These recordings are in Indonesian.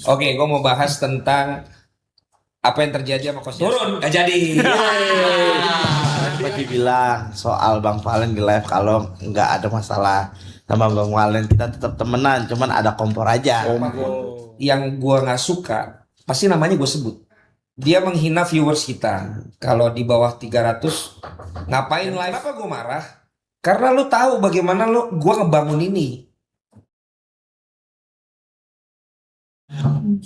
Oke, gue mau bahas tentang apa yang terjadi sama Coach Turun, gak jadi. Tadi bilang soal Bang Valen di live kalau nggak ada masalah sama Bang Valen kita tetap temenan, cuman ada kompor aja. Yang gue nggak suka, pasti namanya gue sebut. Dia menghina viewers kita. Kalau di bawah 300, ngapain live? Kenapa gue marah? Karena lu tahu bagaimana gue ngebangun ini.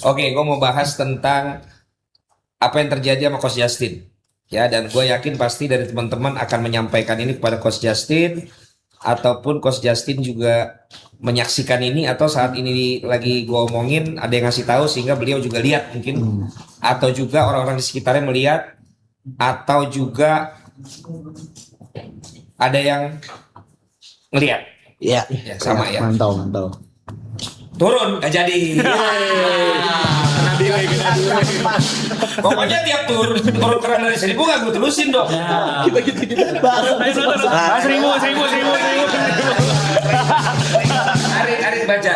Oke, gue mau bahas tentang apa yang terjadi sama Coach Justin. Ya, dan gue yakin pasti dari teman-teman akan menyampaikan ini kepada Coach Justin, ataupun Coach Justin juga menyaksikan ini, atau saat ini lagi gue omongin ada yang ngasih tahu sehingga beliau juga lihat mungkin, atau juga orang-orang di sekitarnya melihat, atau juga ada yang ngelihat. Iya, Ya, sama ya. mantau, mantau. Turun, gak jadi. Pokoknya tiap turun keren dari 1.000 gak gue terusin dong. Kita baru. Seribu. Arit baca.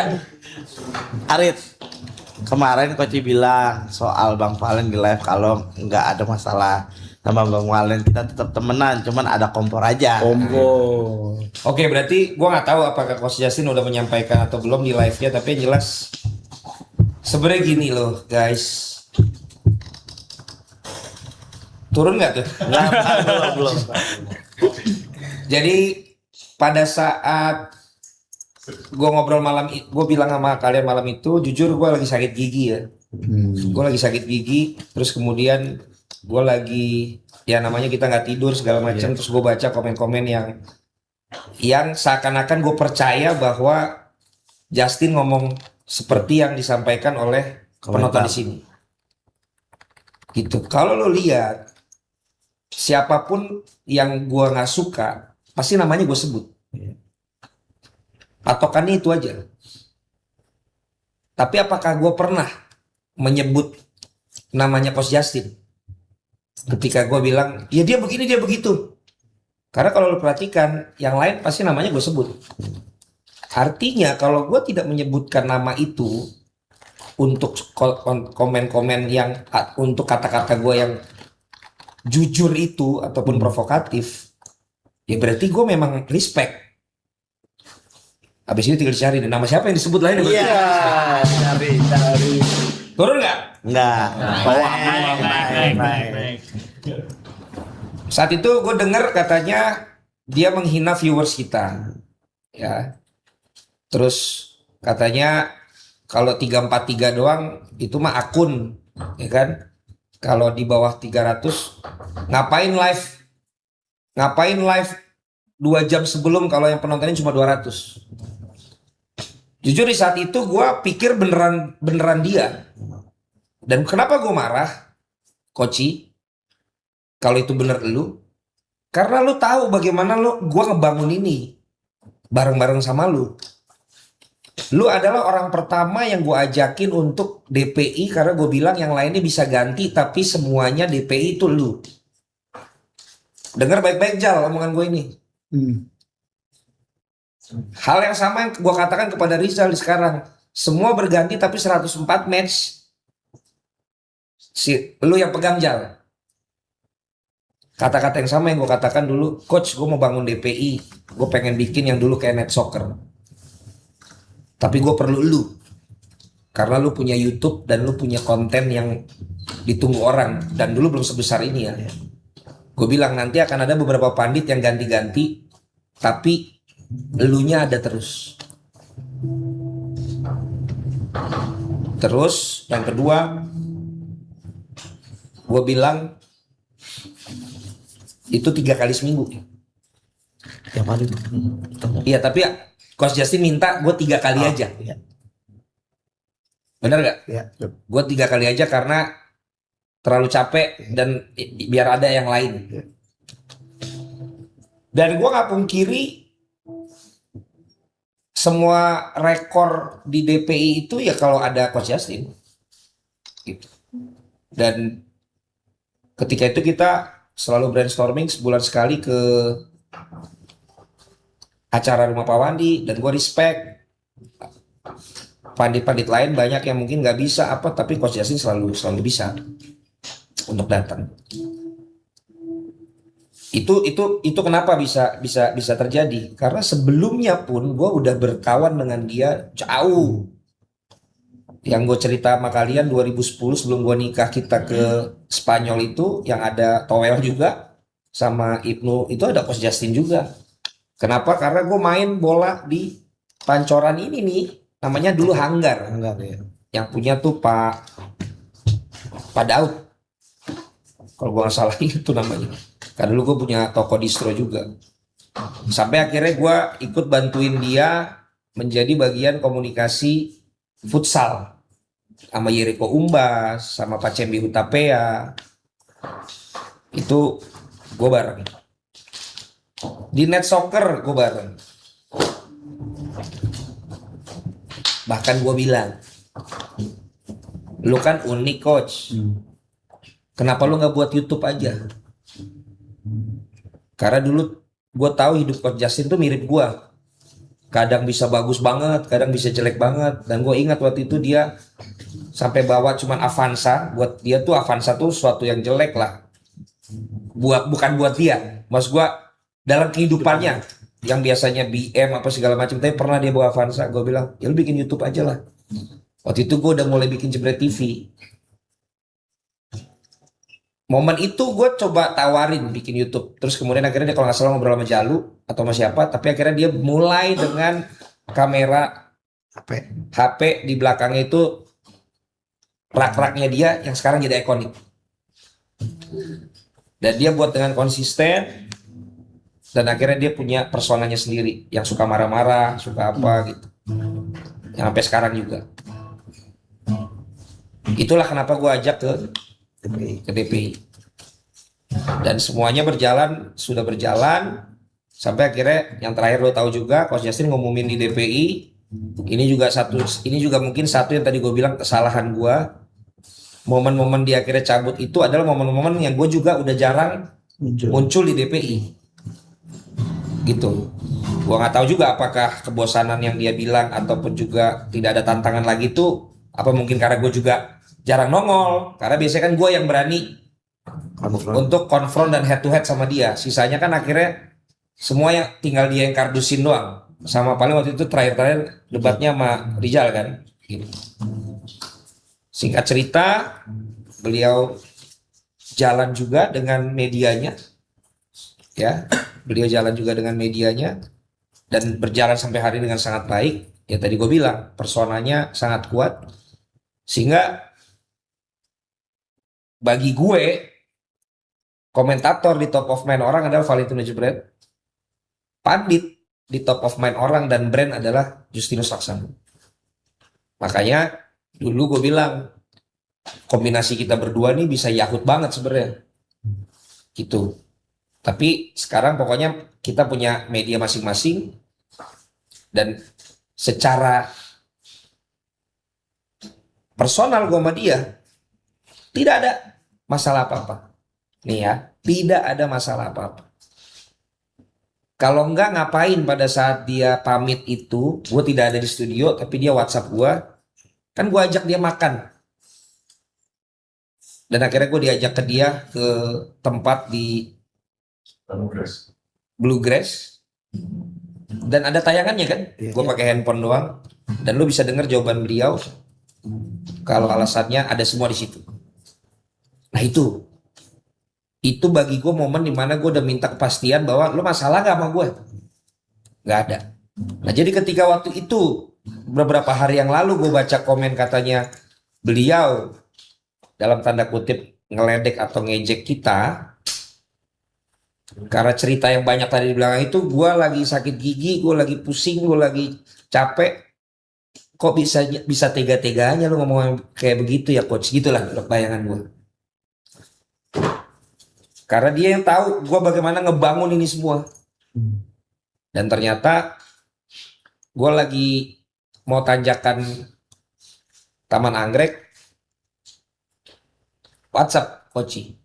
Arit, kemarin Coach bilang soal Bang Valen di live kalau nggak ada masalah sama Bang Valen kita tetap temenan, cuman ada kompor aja. Oke, berarti gua nggak tahu apakah Coach Justin udah menyampaikan atau belum di live-nya, tapi yang jelas sebenarnya gini loh, guys. Turun nggak tuh? Nggak, belum. Jadi pada saat gue ngobrol gue bilang sama kalian malam itu, jujur gue lagi sakit gigi ya. Gue lagi sakit gigi, terus kemudian gue lagi, ya namanya kita nggak tidur segala macam. Terus gue baca komen-komen yang seakan-akan gue percaya bahwa Justin ngomong seperti yang disampaikan oleh penonton di sini. Gitu. Kalau lo lihat siapapun yang gue nggak suka, pasti namanya gue sebut. Patokannya itu aja. Tapi apakah gue pernah menyebut namanya Coach Justin? Ketika gue bilang, ya dia begini, dia begitu. Karena kalau lo perhatikan, yang lain pasti namanya gue sebut. Artinya kalau gue tidak menyebutkan nama itu untuk komen-komen yang, untuk kata-kata gue yang jujur itu ataupun provokatif, ya berarti gue memang respect. Habis ini tinggal dicari nih, nama siapa yang disebut lain? Iya, cari. Turun nggak? Nggak. Naik. Saat itu gue dengar katanya dia menghina viewers kita, ya. Terus katanya kalau 343 doang itu mah akun, ya kan? Kalau di bawah 300 ngapain live? Ngapain live 2 jam sebelum kalau yang penontonnya cuma 200? Jujur di saat itu gue pikir beneran dia. Dan kenapa gue marah, Koci? Kalau itu bener lu, karena lu tahu bagaimana gue ngebangun ini bareng-bareng sama lu. Lu adalah orang pertama yang gue ajakin untuk DPI karena gue bilang yang lainnya bisa ganti, tapi semuanya DPI itu lu. Dengar baik-baik Jal omongan gue ini. Hal yang sama yang gue katakan kepada Rizal sekarang. Semua berganti tapi 104 match lu yang pegang Jal. Kata-kata yang sama yang gue katakan dulu, Coach gue mau bangun DPI, gue pengen bikin yang dulu kayak Net Soccer. Tapi gue perlu lu, karena lu punya YouTube dan lu punya konten yang ditunggu orang, dan dulu belum sebesar ini ya. Gue bilang nanti akan ada beberapa pandit yang ganti-ganti, tapi elunya ada terus. Terus yang kedua, gue bilang itu 3 kali seminggu. Tiap hari. Iya, tapi ya, Coach Justin minta gue 3 kali aja. Iya. Bener gak? Iya. Gue 3 kali aja karena terlalu capek dan biar ada yang lain. Dan gue gak pungkiri semua rekor di DPI itu ya kalau ada Coach Justin. Gitu. Dan ketika itu kita selalu brainstorming sebulan sekali ke acara rumah Pak Wandi, dan gue respect pandit-pandit lain banyak yang mungkin nggak bisa apa, tapi Coach Justin selalu bisa untuk datang. Itu kenapa bisa terjadi? Karena sebelumnya pun gue udah berkawan dengan dia jauh. Yang gue cerita sama kalian 2010 sebelum gue nikah, kita ke Spanyol itu yang ada Toel juga sama Ibnu, itu ada Coach Justin juga. Kenapa? Karena gue main bola di Pancoran ini nih, namanya dulu Hanggar. Enggak ya. Yang punya tuh Pak Daud. Kalau gue nggak salah itu namanya. Karena dulu gue punya toko distro juga. Sampai akhirnya gue ikut bantuin dia menjadi bagian komunikasi futsal sama Yeriko Umbas, sama Pak Cembi Hutapea. Itu gue bareng. Di Net Soccer gue bareng. Bahkan gue bilang, lu kan unik coach. Kenapa lu nggak buat YouTube aja? Karena dulu gue tahu hidup Coach Justin tuh mirip gue. Kadang bisa bagus banget, kadang bisa jelek banget. Dan gue ingat waktu itu dia sampai bawa cuman Avanza. Buat dia tuh Avanza tuh suatu yang jelek lah. Bukan buat dia. Maksud gue dalam kehidupannya yang biasanya BM apa segala macam, tapi pernah dia bawa Avanza. Gue bilang, ya lu bikin YouTube aja lah. Waktu itu gue udah mulai bikin Jebret TV. Momen itu gue coba tawarin bikin YouTube. Terus kemudian akhirnya dia kalau nggak salah ngobrol sama Jalu atau sama siapa, tapi akhirnya dia mulai dengan kamera HP di belakangnya itu rak-raknya dia yang sekarang jadi ikonik. Dan dia buat dengan konsisten, dan akhirnya dia punya personanya sendiri yang suka marah-marah, suka apa gitu. Yang sampai sekarang juga. Itulah kenapa gue ajak ke DPI. Dan semuanya sudah berjalan sampai akhirnya yang terakhir lo tahu juga Coach Justin ngumumin di DPI. Ini juga mungkin satu yang tadi gue bilang kesalahan gue. Momen-momen dia akhirnya cabut itu adalah momen-momen yang gue juga udah jarang muncul di DPI. Gitu. Gue nggak tahu juga apakah kebosanan yang dia bilang ataupun juga tidak ada tantangan lagi tuh apa mungkin karena gue juga jarang nongol, karena biasanya kan gue yang berani untuk konfront dan head to head sama dia. Sisanya kan akhirnya semua yang tinggal dia yang kardusin doang. Sama paling waktu itu terakhir debatnya sama Rizal kan. Gitu. Singkat cerita, beliau jalan juga dengan medianya. Ya, beliau jalan juga dengan medianya dan berjalan sampai hari ini dengan sangat baik. Ya tadi gue bilang, personanya sangat kuat. Sehingga bagi gue komentator di top of mind orang adalah Valentino Jebret, pandit di top of mind orang dan brand adalah Justinus Laksana. Makanya dulu gue bilang kombinasi kita berdua nih bisa yakut banget sebenarnya gitu. Tapi sekarang pokoknya kita punya media masing-masing dan secara personal gue sama dia tidak ada masalah apa-apa. Nih ya, tidak ada masalah apa-apa. Kalau enggak ngapain pada saat dia pamit itu, gue tidak ada di studio, tapi dia WhatsApp gue, kan gue ajak dia makan. Dan akhirnya gue diajak ke dia ke tempat di Bluegrass. Dan ada tayangannya kan, gue pakai handphone doang, dan lu bisa dengar jawaban beliau. Kalau alasannya ada semua di situ. Nah itu bagi gue momen dimana gue udah minta kepastian bahwa lo masalah gak sama gue? Gak ada. Nah jadi ketika waktu itu beberapa hari yang lalu gue baca komen katanya beliau dalam tanda kutip ngeledek atau ngejek kita karena cerita yang banyak tadi di belakang itu, gue lagi sakit gigi, gue lagi pusing, gue lagi capek. Kok bisa tega-teganya lo ngomong kayak begitu ya coach? Gitulah bayangan gue. Karena dia yang tahu gue bagaimana ngebangun ini semua. Dan ternyata gue lagi mau tanjakan Taman Anggrek, WhatsApp Koci.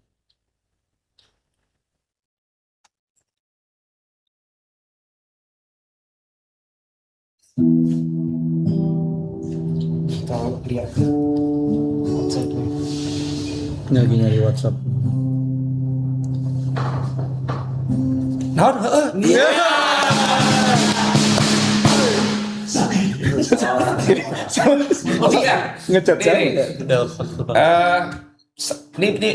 Kalau lihat WhatsApp-nya. Lagi nyari WhatsApp. Naon heeh. Iya. Ngecat Nih, saya. Eh,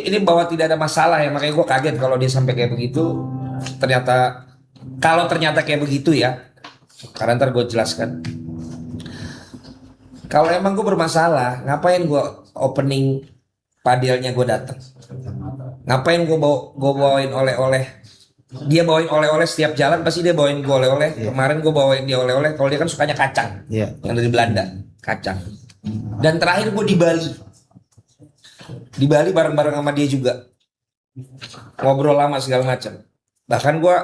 ini bahwa tidak ada masalah ya, makanya gue kaget kalau dia sampai kayak begitu. Ternyata kalau ternyata kayak begitu ya, karena ntar gue jelaskan. Kalau emang gue bermasalah, ngapain gue opening padelnya gue datang? Ngapain gue bawain oleh-oleh? Dia bawain oleh-oleh setiap jalan, pasti dia bawain gue oleh-oleh. Kemarin gue bawain dia oleh-oleh. Kalau dia kan sukanya kacang, Iya. yang dari Belanda, kacang. Dan terakhir gue di Bali. Di Bali bareng-bareng sama dia juga, ngobrol lama segala macam. Bahkan gue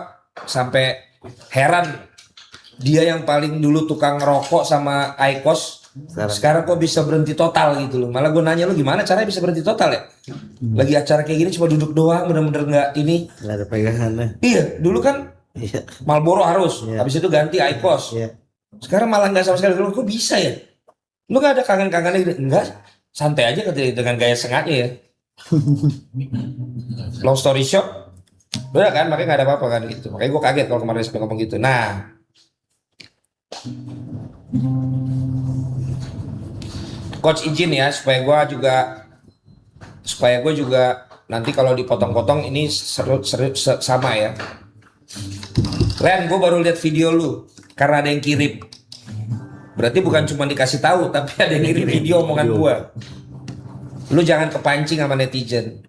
sampai heran, dia yang paling dulu tukang ngerokok sama Aikos, sekarang kok bisa berhenti total gitu loh. Malah gue nanya, lu gimana caranya bisa berhenti total ya? Lagi acara kayak gini cuma duduk doang, bener-bener nggak ini. Nggak ada pegangannya. Iya, dulu kan Iya. Marlboro harus, Iya. habis itu ganti Aikos. Iya. Sekarang malah nggak sama sekali. Lu kok bisa ya? Lu nggak ada kangen-kangennya gitu? Enggak, santai aja katanya dengan gaya sengaja ya. Long story short, udah kan, makanya nggak ada apa-apa kan gitu. Makanya gue kaget kalau kemarin Rizky ngomong gitu. Nah, coach izin ya supaya gue juga nanti kalau dipotong-potong ini seru sama ya. Len, gue baru lihat video lu karena ada yang kirim. Berarti bukan cuma dikasih tahu, tapi ada yang kirim video omongan gue. Lu jangan kepancing sama netizen.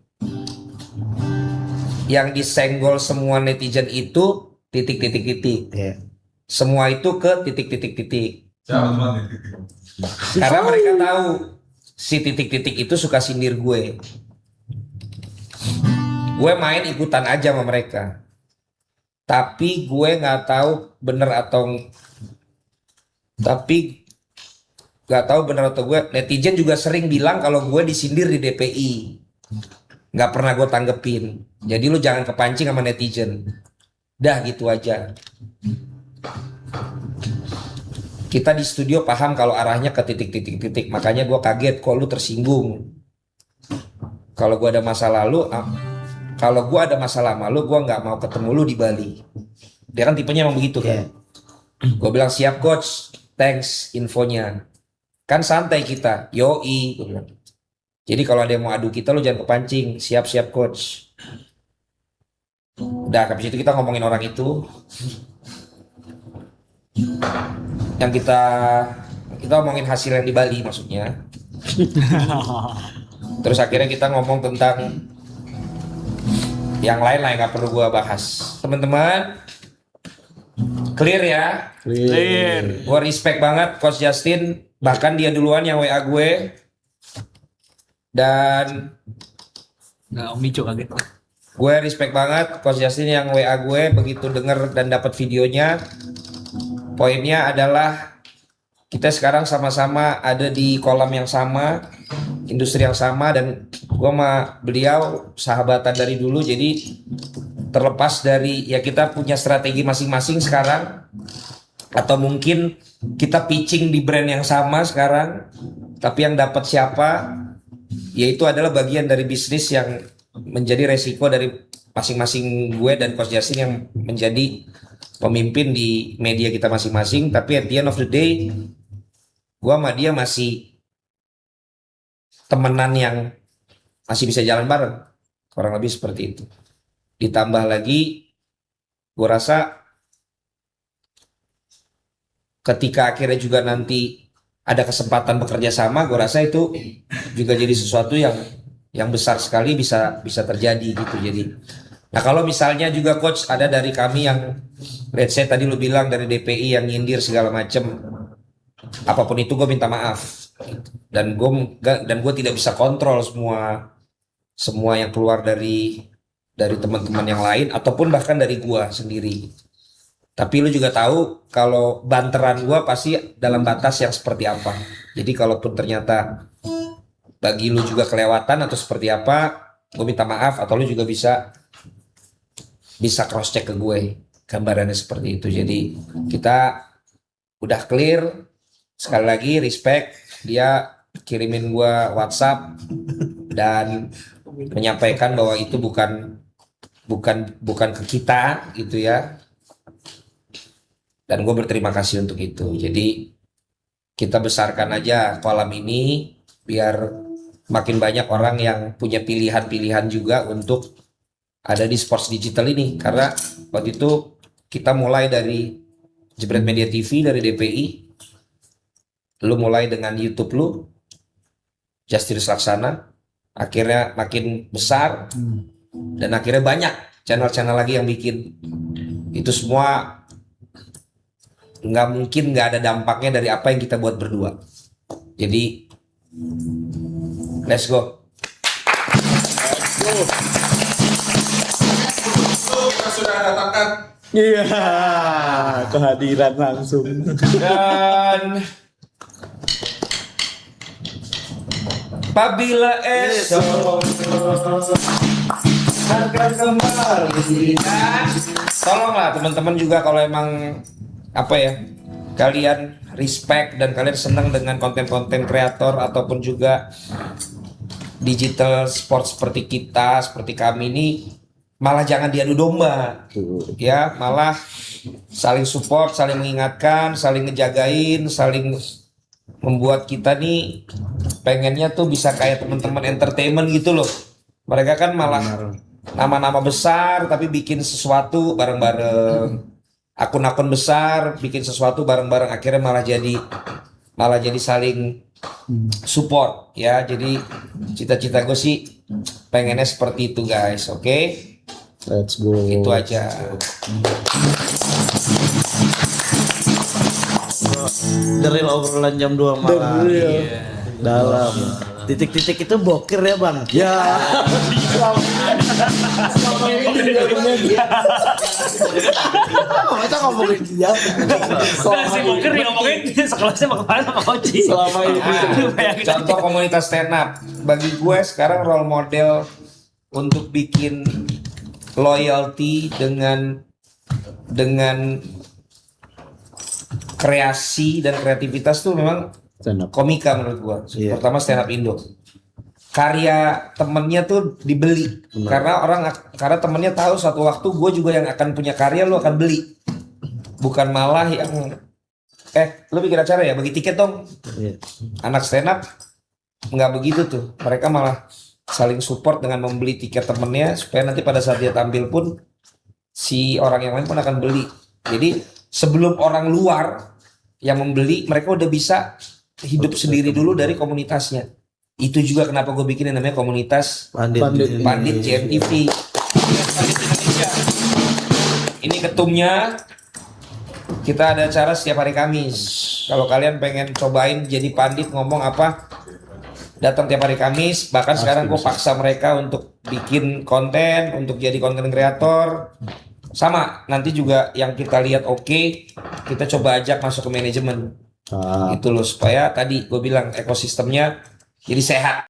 Yang disenggol semua netizen itu titik-titik-titik. Iya. Semua itu ke titik-titik-titik. Karena mereka tahu si titik-titik itu suka sindir gue. Gue main ikutan aja sama mereka. Tapi gue nggak tahu bener atau gue, netizen juga sering bilang kalau gue disindir di DPI. Nggak pernah gue tanggepin. Jadi lu jangan kepancing sama netizen. Dah gitu aja. Kita di studio paham kalau arahnya ke titik-titik-titik. Makanya gue kaget kok lu tersinggung. Kalau gue ada masa lalu, kalau gue ada masalah sama lu, gue nggak mau ketemu lu di Bali. Dia kan tipenya emang begitu kan. Gue bilang siap coach, thanks infonya. Kan santai kita, yoi. Gue bilang. Jadi kalau ada yang mau adu kita, lu jangan kepancing. Siap-siap coach. Udah, habis itu kita ngomongin orang itu. Yang kita ngomongin hasil yang di Bali maksudnya. Terus akhirnya kita ngomong tentang yang lain lah yang gak perlu gua bahas. Teman-teman, clear ya? Clear. Gua respect banget Coach Justin. Bahkan dia duluan yang WA gue. Dan Nggak, Om Ico kaget. gue respect banget Coach Justin yang WA gue begitu denger dan dapat videonya. Poinnya adalah kita sekarang sama-sama ada di kolam yang sama, industri yang sama, dan gue sama beliau sahabatan dari dulu. Jadi terlepas dari ya kita punya strategi masing-masing sekarang, atau mungkin kita pitching di brand yang sama sekarang, tapi yang dapat siapa, yaitu adalah bagian dari bisnis yang menjadi resiko dari masing-masing gue dan Coach Justin yang menjadi pemimpin di media kita masing-masing. Tapi at the end of the day, gue sama dia masih temenan yang masih bisa jalan bareng, kurang lebih seperti itu. Ditambah lagi, gue rasa ketika akhirnya juga nanti ada kesempatan bekerja sama, gue rasa itu juga jadi sesuatu yang besar sekali bisa terjadi gitu. Jadi, nah kalau misalnya juga coach ada dari kami yang, let's say tadi lu bilang dari DPI yang nyindir segala macem, apapun itu gue minta maaf. Dan gue tidak bisa kontrol semua yang keluar dari teman-teman yang lain ataupun bahkan dari gue sendiri. Tapi lu juga tahu kalau banteran gue pasti dalam batas yang seperti apa. Jadi kalaupun ternyata bagi lu juga kelewatan atau seperti apa, gue minta maaf, atau lu juga bisa cross check ke gue gambarannya seperti itu. Jadi kita udah clear. Sekali lagi respect. dia kirimin gua WhatsApp dan menyampaikan bahwa itu bukan ke kita gitu ya. Dan gue berterima kasih untuk itu. Jadi kita besarkan aja kolam ini biar makin banyak orang yang punya pilihan-pilihan juga untuk ada di sports digital ini. Karena waktu itu kita mulai dari Jebret Media TV dari DPI, lu mulai dengan YouTube lu, Justinus Laksana, akhirnya makin besar dan akhirnya banyak channel-channel lagi yang bikin. Itu semua nggak mungkin nggak ada dampaknya dari apa yang kita buat berdua. Jadi let's go. Sudah datangkan Iya, kehadiran langsung. dan apabila esok akan kembali, dan tolonglah teman-teman juga kalau emang apa ya, kalian respect dan kalian senang dengan konten-konten kreator ataupun juga digital sport seperti kita, seperti kami ini, malah jangan diadu domba ya, malah saling support, saling mengingatkan, saling ngejagain, saling membuat kita nih pengennya tuh bisa kayak teman-teman entertainment gitu loh. Mereka kan malah nama-nama besar tapi bikin sesuatu bareng-bareng, akun-akun besar bikin sesuatu bareng-bareng, akhirnya malah jadi saling support ya. Jadi cita-cita gue sih pengennya seperti itu guys. Oke, Let's go. itu aja. Dari obrolan jam 2 malam. Dalam. Titik-titik itu bokir ya bang? Ya. Kita ngomongin dia. Nah, si Boker ngomongin sekelasnya mau kemana sama Koci. Selama ini. Bayangin. Contoh komunitas stand up bagi gue sekarang role model untuk bikin loyalty dengan kreasi dan kreativitas tuh memang Stand up. komika menurut gua. Iya. Pertama stand up Indo. Karya temennya tuh dibeli karena temennya tahu suatu waktu gue juga yang akan punya karya, lu akan beli. Bukan malah yang lu bikin acara ya bagi tiket dong. Iya. Anak stand up nggak begitu tuh. Mereka malah saling support dengan membeli tiket temennya supaya nanti pada saat dia tampil pun si orang yang lain pun akan beli. Jadi sebelum orang luar yang membeli, mereka udah bisa hidup sendiri dulu dari komunitasnya. Itu juga kenapa gue bikin yang namanya komunitas Pandit. Pandit JMTV. Pandit Indonesia. Ini ketumnya. Kita ada acara setiap hari Kamis. Kalau kalian pengen cobain jadi pandit ngomong apa, datang tiap hari Kamis. Bahkan sekarang gue paksa mereka untuk bikin konten, untuk jadi konten kreator. Sama, nanti juga yang kita lihat oke, kita coba ajak masuk ke manajemen. Gitu loh, supaya tadi gue bilang ekosistemnya jadi sehat.